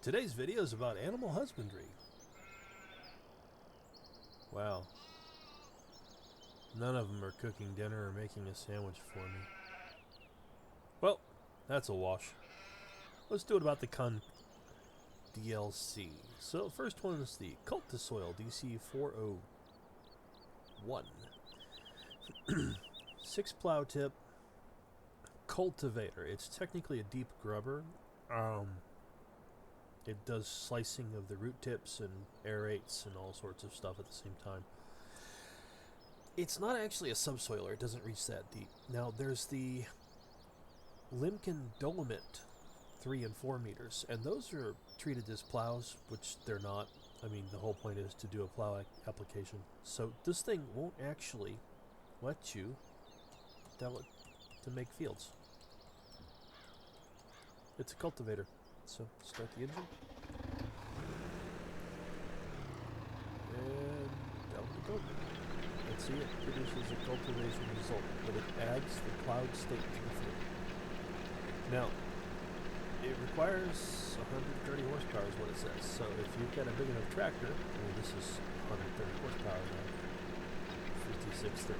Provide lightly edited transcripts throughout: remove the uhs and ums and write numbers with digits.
Today's video is about animal husbandry. Wow. None of them are cooking dinner or making a sandwich for me. Well, that's a wash. Let's do it about the Kuhn DLC. So, first one is the Cult to Soil DC 401. 6 plow tip cultivator. It's technically a deep grubber. It does slicing of the root tips and aerates and all sorts of stuff at the same time. It's not actually a subsoiler. It doesn't reach that deep. Now, there's the Limkin Dolomite 3 and 4 meters, and those are treated as plows, which they're not. I mean, the whole point is to do a plow application. So this thing won't actually let you tell it to make fields. It's a cultivator. So start the engine. And down we go. Let's see, it produces a cultivation result, but it adds the plowed state to the field. Now, it requires 130 horsepower is what it says. So if you've got a big enough tractor, I mean this is 130 horsepower now, 5613.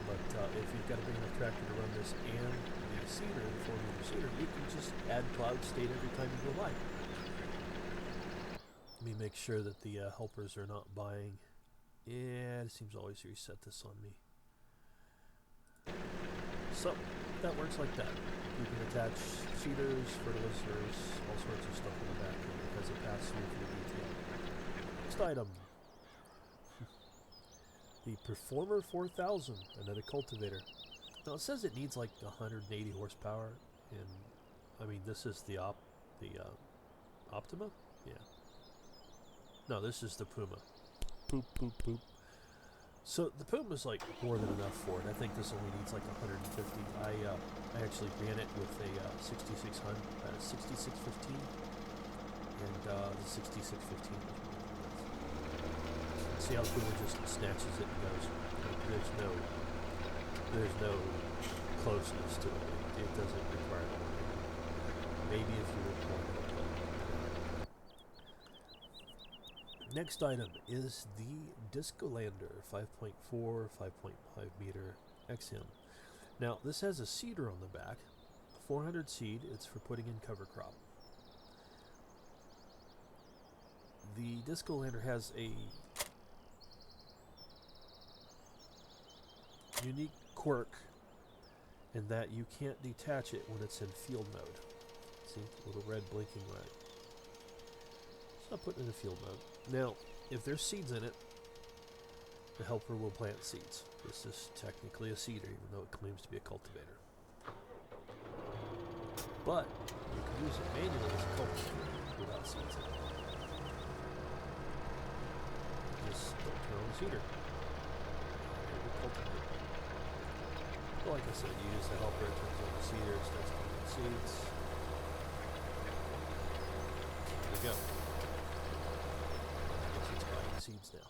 But if you've got a big enough tractor to run this and the seeder, the 4-meter seeder, you can just add plowed state every time you go by. Let me make sure that the helpers are not buying. Yeah, it seems always to reset this on me. So, that works like that. You can attach seeders, fertilizers, all sorts of stuff in the back and it has a pass-through for the detail. Next item. The Performer 4000, another cultivator. Now it says it needs like 180 horsepower, and I mean this is the Optima? Yeah. No, this is the Puma. Poop, poop, poop. So the Puma's like more than enough for it. I think this only needs like 150. I actually ran it with a 6615, and the 6615 was more. See how Kuhn just snatches it and goes. Like, there's no closeness to it. It doesn't require that. Maybe if you record it. Next item is the Disco Lander 5.4, 5.5 meter XM. Now this has a seeder on the back, 400 seed. It's for putting in cover crop. The Disco Lander has a unique quirk in that you can't detach it when it's in field mode. See, the little red blinking light. So I'll put it in field mode. Now, if there's seeds in it, the helper will plant seeds. This is technically a seeder, even though it claims to be a cultivator. But you can use it manually as a cultivator without seeds in it. Just don't turn on the seeder. Cultivate. Well, like I said, you use the helper, it turns on the seeder, it starts planting seeds. There you go. I guess it's planting seeds now.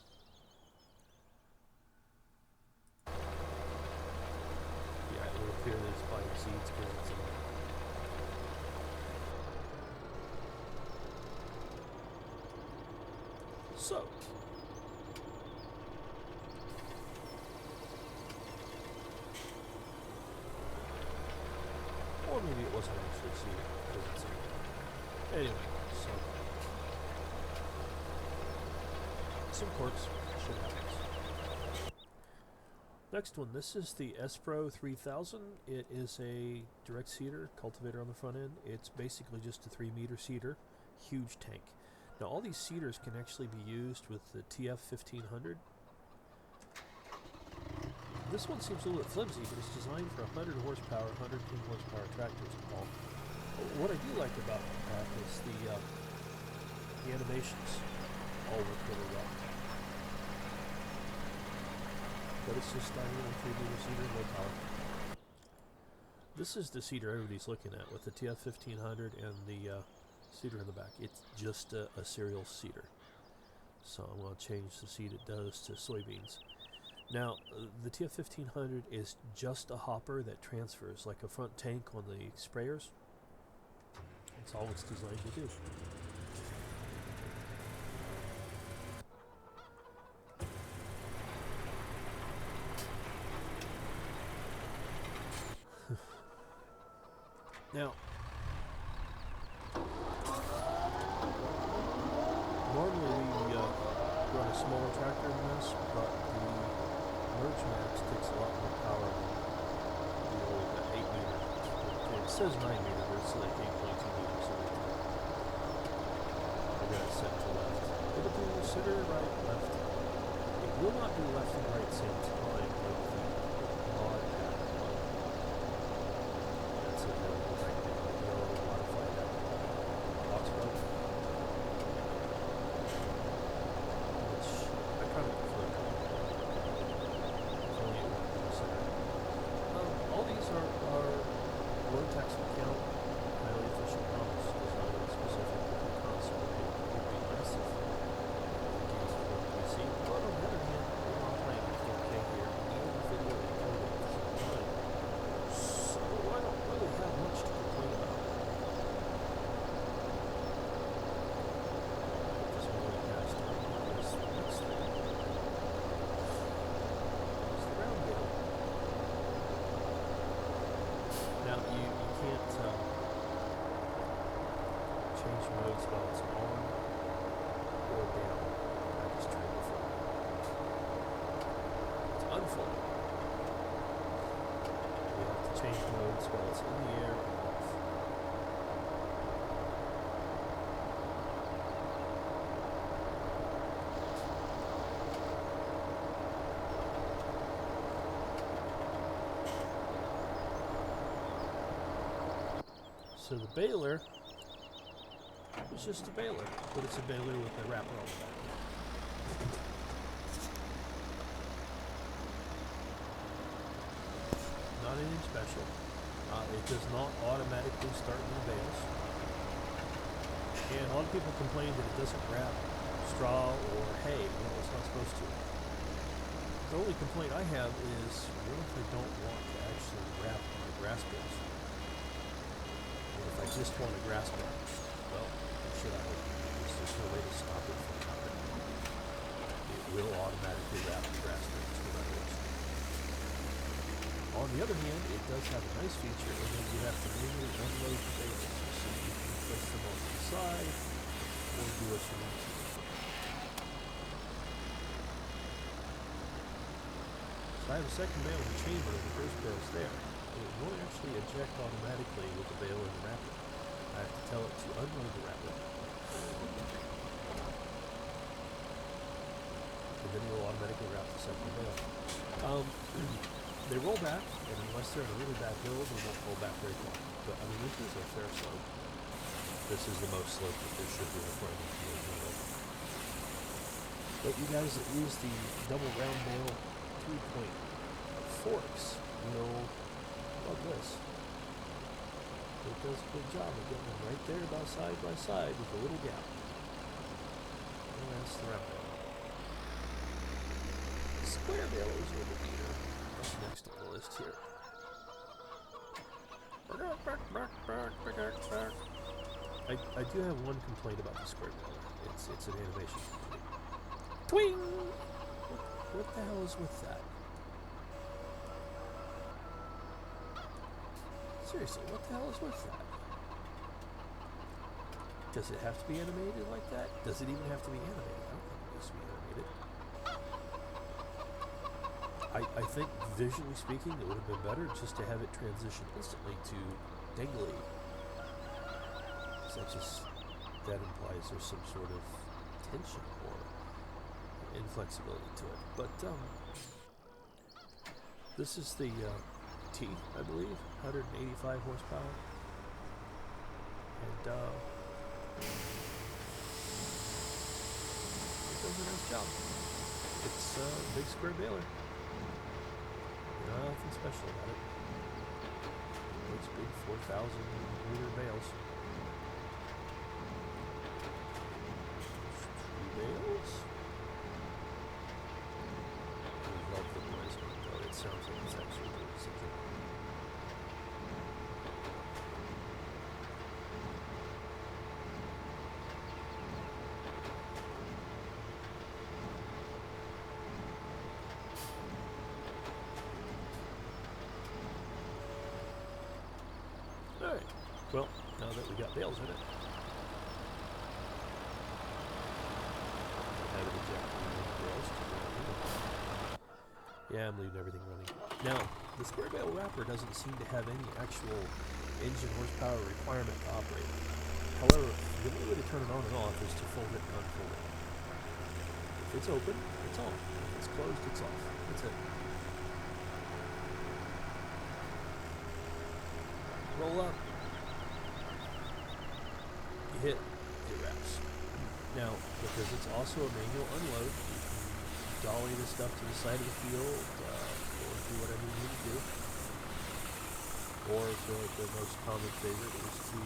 Yeah, it will appear that it's planting seeds because it's in there. So, or maybe it wasn't actually seeded because it's anyway, so some quirks should happen. Next one, this is the S-Pro 3000. It is a direct seeder, cultivator on the front end. It's basically just a 3-meter seeder, huge tank. Now all these seeders can actually be used with the TF1500. This one seems a little bit flimsy, but it's designed for 100 horsepower, 110 horsepower tractors and all. What I do like about that is the animations all work really well. But it's just a 3-meter seeder, no power. This is the seeder everybody's looking at with the TF1500 and the seeder in the back. It's just a cereal seeder. So I'm going to change the seed it does to soybeans. Now, the TF1500 is just a hopper that transfers, like a front tank on the sprayers. That's all it's designed to do. Now, normally we run a smaller tractor than this, but the Merge Max takes a lot more power than the old 8 meter. It says 9 meter, but it's like 8.2 meters. So I got it set to left. It'll do center, right, left. It will not do left and right same time like the mod pattern. That's available right now. You'll modify that box code, which I kind of prefer. It's only in the center. All these are low tax account, highly efficient models designed specifically for the console. It would be nice if the games were on PC, but on the other hand, we're not playing in 4K here, and video encoding at the same time. So I don't really have much to complain about. Just really fast. Here's the next thing. It's the round bale. Now you can't change modes while it's on or down. I just tried before. It's unfolding. You have to change modes while it's in the air or off. So the baler is just a baler, but it's a baler with a wrapper on the back. Not anything special. It does not automatically start new bales. And a lot of people complain that it doesn't wrap straw or hay. It's not supposed to. The only complaint I have is, what if I don't want to actually wrap my grass bales? If I just want a grass bed, well, should I? There's no way to stop it from happening. It will automatically wrap the grass beds no matter what. On the other hand, it does have a nice feature in that you have to manually unload the bales, so you can place them on the side or do what you want to. So I have a second bale in the chamber, the first bale's there. It won't actually eject automatically with the bale and the wrapper. I have to tell it to unload the wrapper. And then it will automatically wrap the second bale. They roll back, and unless they're in a really bad hill, they won't roll back very far. But I mean, this is a fair slope. This is the most slope that there should be in front of the. But you guys that use the double round bale 2-point forks will love this. It does a good job of getting them right there about side by side with a little gap. And that's the round bale. Square bale is a little beater. That's next on the list here. I do have one complaint about the square bale. It's an animation complaint. Twing! What the hell is with that? Seriously, what the hell is with that? Does it have to be animated like that? Does it even have to be animated? I don't think it needs to be animated. I think, visually speaking, it would have been better just to have it transition instantly to dangly. That implies there's some sort of tension or inflexibility to it. But, this is the, T, I believe, 185 horsepower. And, it does a nice job. It's a big square baler. Nothing special about it. It's big 4,000 liter bales. 2 bales? I love the noise of it though. It sounds like it's actually doing something. Well, now that we got bales in it, have it exactly bales to yeah, I'm leaving everything running. Now, the square bale wrapper doesn't seem to have any actual engine horsepower requirement to operate. However, the only way to turn it on and off is to fold it and unfold it. If it's open, it's on. If it's closed, it's off. That's it. Roll up. You hit, it wraps. Now, because it's also a manual unload, you can dolly the stuff to the side of the field, or do whatever you need to do. Or the most common favorite is to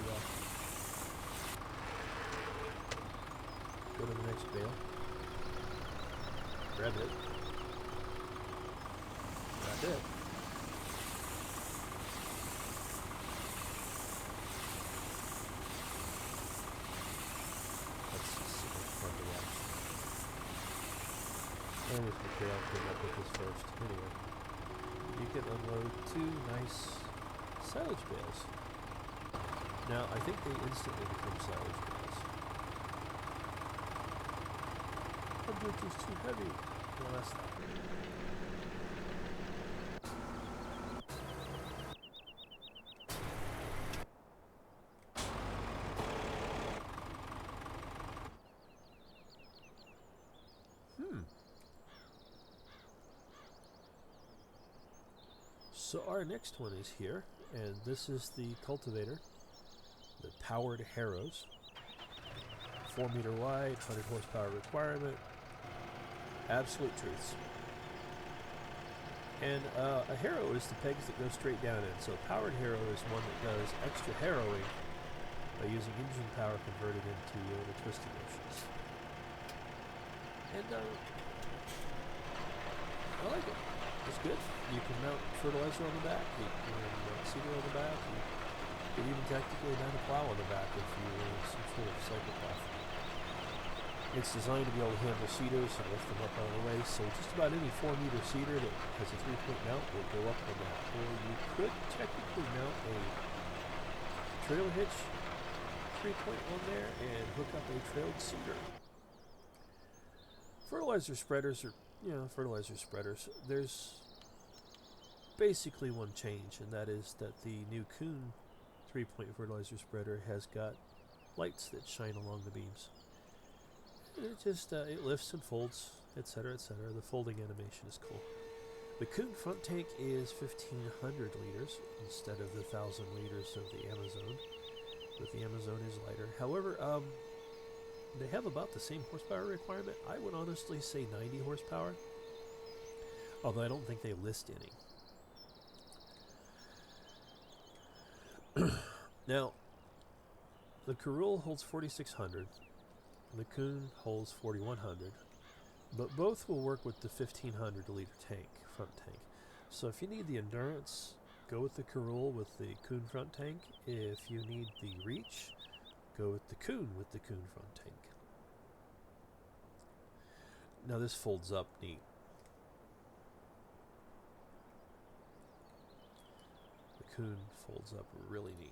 go to the next bale, grab it, that's it. That's super fun to watch. And with Mikhail came up with this first. Anyway, you can unload 2 nice silage bales. Now, I think they instantly become silage bales. That boot is too heavy. No, that's not. So our next one is here, and this is the cultivator, the powered harrows, 4 meter wide, 100 horsepower requirement, absolute truths. And a harrow is the pegs that go straight down in, so a powered harrow is one that does extra harrowing by using engine power converted into the twisting motions. And I like it. It's good. You can mount fertilizer on the back, you can mount seeder on the back, you could even technically mount a plow on the back if you were some sort of psychopath. It's designed to be able to handle seeders and lift them up out of the way, so just about any 4 meter seeder that has a 3-point mount will go up on that. Or you could technically mount a trailer hitch 3-point on there and hook up a trailed seeder. Fertilizer spreaders are fertilizer spreaders. There's basically one change, and that is that the new Kuhn 3-point fertilizer spreader has got lights that shine along the beams. And it just it lifts and folds, etc., etc. The folding animation is cool. The Kuhn front tank is 1,500 liters instead of the 1,000 liters of the Amazon, but the Amazon is lighter. However, they have about the same horsepower requirement. I would honestly say 90 horsepower, although I don't think they list any. Now, the Kuhn holds 4,600, the Kuhn holds 4,100, but both will work with the 1,500 liter tank, front tank. So if you need the endurance, go with the Kuhn with the Kuhn front tank. If you need the reach, go with the Kuhn front tank. Now this folds up neat. The Kuhn folds up really neat.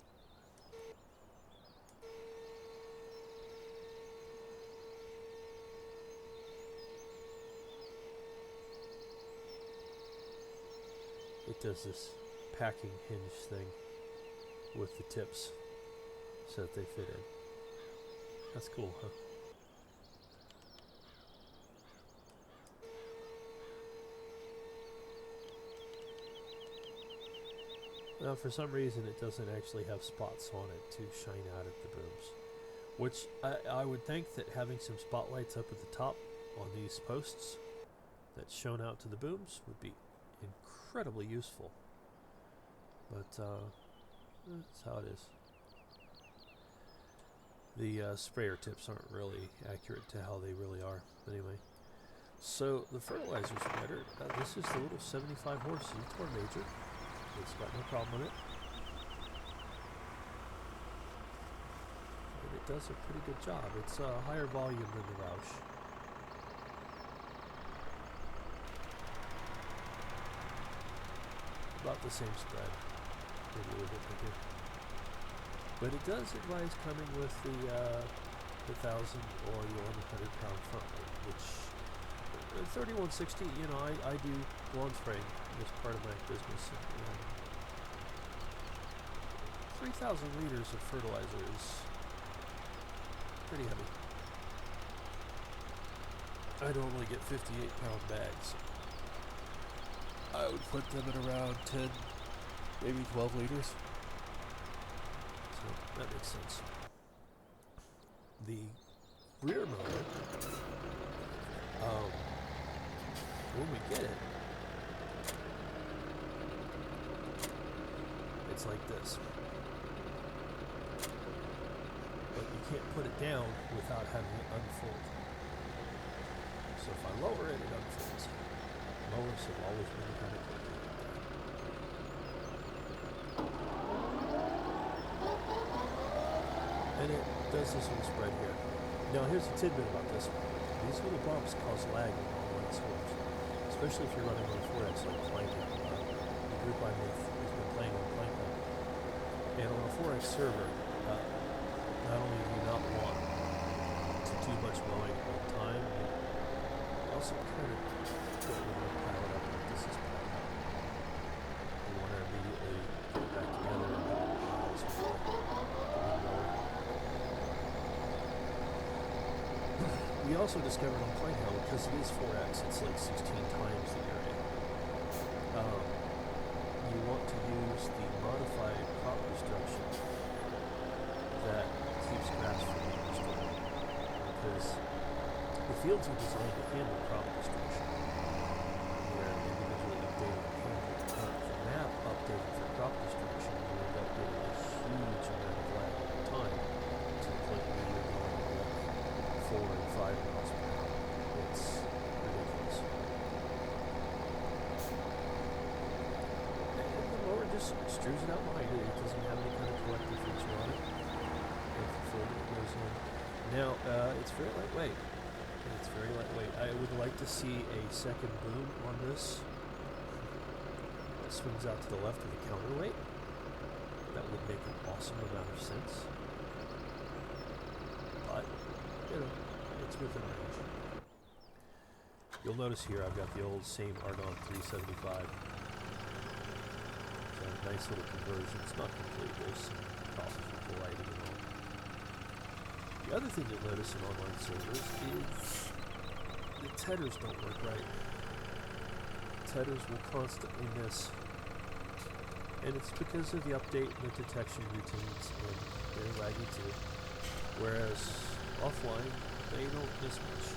It does this packing hinge thing with the tips so that they fit in. That's cool, huh? Now, for some reason, it doesn't actually have spots on it to shine out at the booms, which I would think that having some spotlights up at the top on these posts that's shown out to the booms would be incredibly useful. But that's how it is. The sprayer tips aren't really accurate to how they really are. Anyway, so the fertilizer spreader, this is the little 75 horse Z-Tor Major. It's got no problem with it. And it does a pretty good job. It's a higher volume than the Roush. About the same spread. Maybe a little bit bigger. But it does advise coming with the 1,000 or the 1,100 pound front load, which 3160. You know, I do lawn spraying as part of my business. And 3,000 liters of fertilizer is pretty heavy. I normally get 58 pound bags. I would put them at around 10, maybe 12 liters. So that makes sense. The rear motor, when we get it, it's like this. But you can't put it down without having it unfold. So if I lower it, it unfolds. Lowers have always been kind of quick. And it does this little spread here. Now here's a tidbit about this. These little bumps cause lag in online stores, especially if you're running on a 4X like Planking. The group I'm with has been playing on Planking. And on a 4X server, not only do you not want to do much mowing at one time, but you also kind of don't want to pile it up like this is piled up. You want to immediately get back together and do piles with the mower. We also discovered on Plainhill, because it is 4X, it's like 16 times the area. You want to use the modified crop destruction that keeps grass from being destroyed. Because the fields are designed to handle crop destruction. Where individually updated the map updated for crop destruction, you end up getting a huge amount of lag over time to the point where you're going like 4 and 5 miles per hour. It's ridiculous. And the mower just strews it out behind it. It doesn't have any kind of collective feature on it. If you fold it, it goes in. Now, it's very lightweight. It's very lightweight. I would like to see a second boom on this that swings out to the left of the counterweight. That would make an awesome amount of sense. But, you know, it's within range. You'll notice here I've got the old same Argon 375. It's a nice little conversion. It's not complete. There's some problems with the lighting and all. The other thing you'll notice in online servers is the tethers don't work right. Tethers will constantly miss. And it's because of the update and the detection routines, and they're laggy too. Whereas offline, they don't miss much.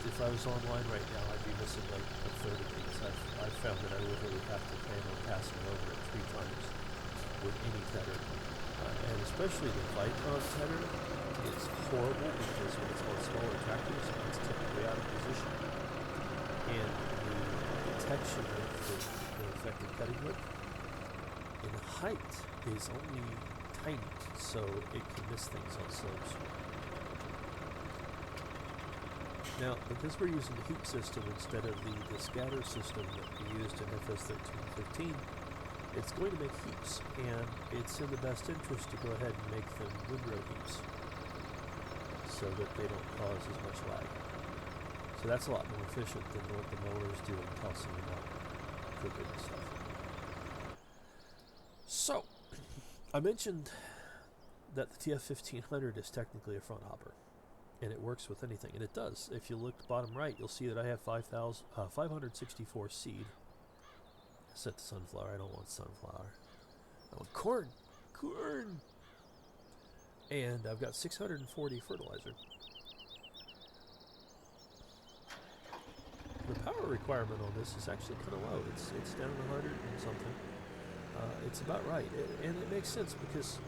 If I was online right now, I'd be missing like a third of these. I've found that I literally have to plan on passing over it 3 times with any tether. And especially the Vicon tether is horrible because when it's on smaller tractors, it's typically out of position. And the detection of the effective cutting width in height is only tiny, so it can miss things on slopes. Now, because we're using the heap system instead of the scatter system that we used in FS17 15, it's going to make heaps, and it's in the best interest to go ahead and make them windrow heaps so that they don't cause as much lag. So that's a lot more efficient than what the mowers do in tossing them out quicker and stuff. So, I mentioned that the TF1500 is technically a front hopper, and it works with anything, and it does. If you look bottom right, you'll see that I have 564 seed. Set to sunflower. I don't want sunflower. I want corn. Corn! And I've got 640 fertilizer. The power requirement on this is actually kind of low. It's down to 100 and something. It's about right. And it makes sense because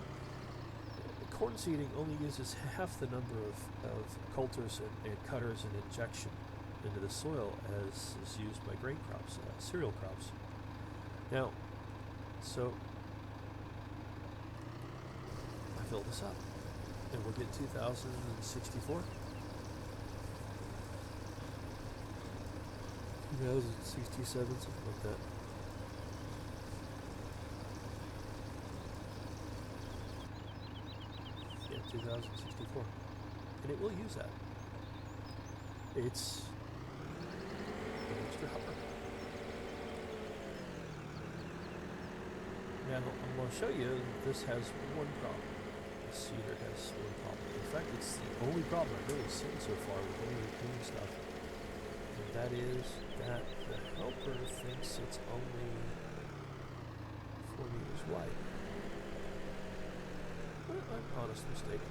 corn seeding only uses half the number of coulters and cutters and injection into the soil as is used by grain crops, cereal crops. Now, so I fill this up, and we'll get 2,064. 2,067, something like that. 2064. And it will use that. It's an extra helper. Now, I'm going to show you this has one problem. The seeder has one problem. In fact, it's the only problem I've really seen so far with any of the Kuhn stuff. And that is that the helper thinks it's only 4 meters wide. Well, an honest mistake.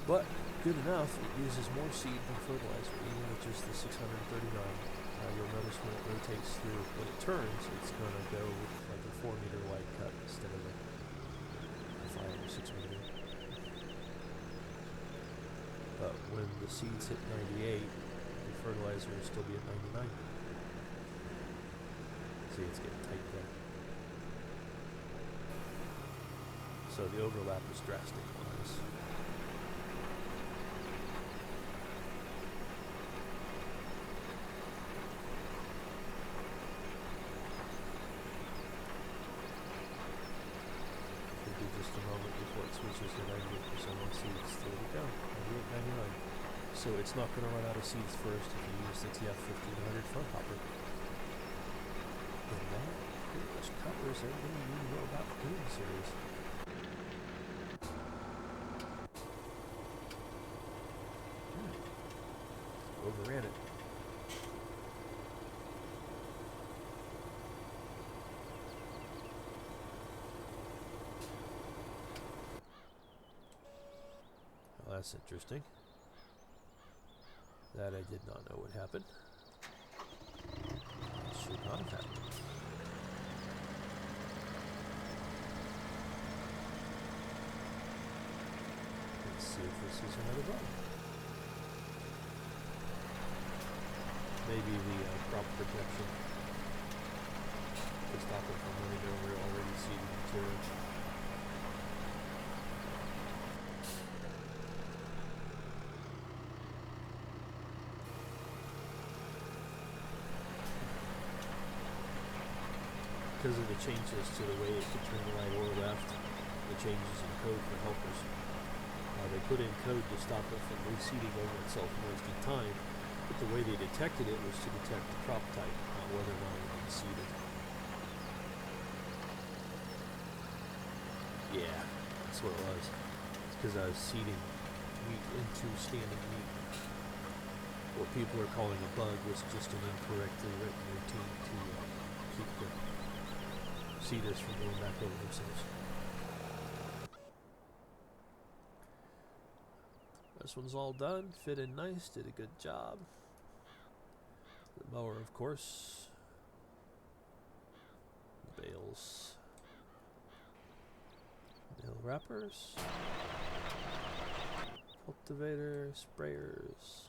But good enough, it uses more seed than fertilizer, even with just the 639. You'll notice when it rotates through, when it turns, it's going to go like a 4 meter wide cut instead of a 5 or 6 meter. But when the seeds hit 98, the fertilizer will still be at 99. See, it's getting tight there. So the overlap is drastic on this. Just a moment before it switches to 98% on seeds. There we go, 98.99. So it's not going to run out of seeds first if you use the TF1500 front hopper. And that pretty much covers everything you need to know about the Kuhn series. Overran it. That's interesting. That I did not know would happen. It should not have happened. Let's see if this is another bug. Maybe the crop protection to stop it from running over already seeded material. Because of the changes to the way it could turn right or left, the changes in code for helpers. They put in code to stop it from reseeding over itself and wasting time, but the way they detected it was to detect the crop type, not whether or not it was seeded. Yeah, that's what it was. It's because I was seeding wheat into standing wheat. What people are calling a bug was just an incorrectly written routine to keep the seeders from going back over themselves. This one's all done, fit in nice, did a good job. The mower, of course. Bales. Bale wrappers. Cultivator, sprayers.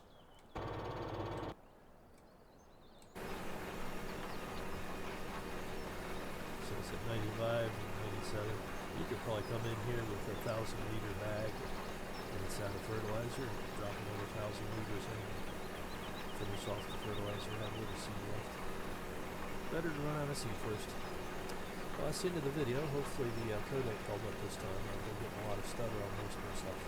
At 95 and 97. You could probably come in here with a 1,000-liter bag and it's out of fertilizer and drop another 1,000 liters in and finish off the fertilizer and have a little seed left. Better to run out of seed first. Well, that's the end of the video. Hopefully the codec held up this time. I've been getting a lot of stutter on most of my stuff.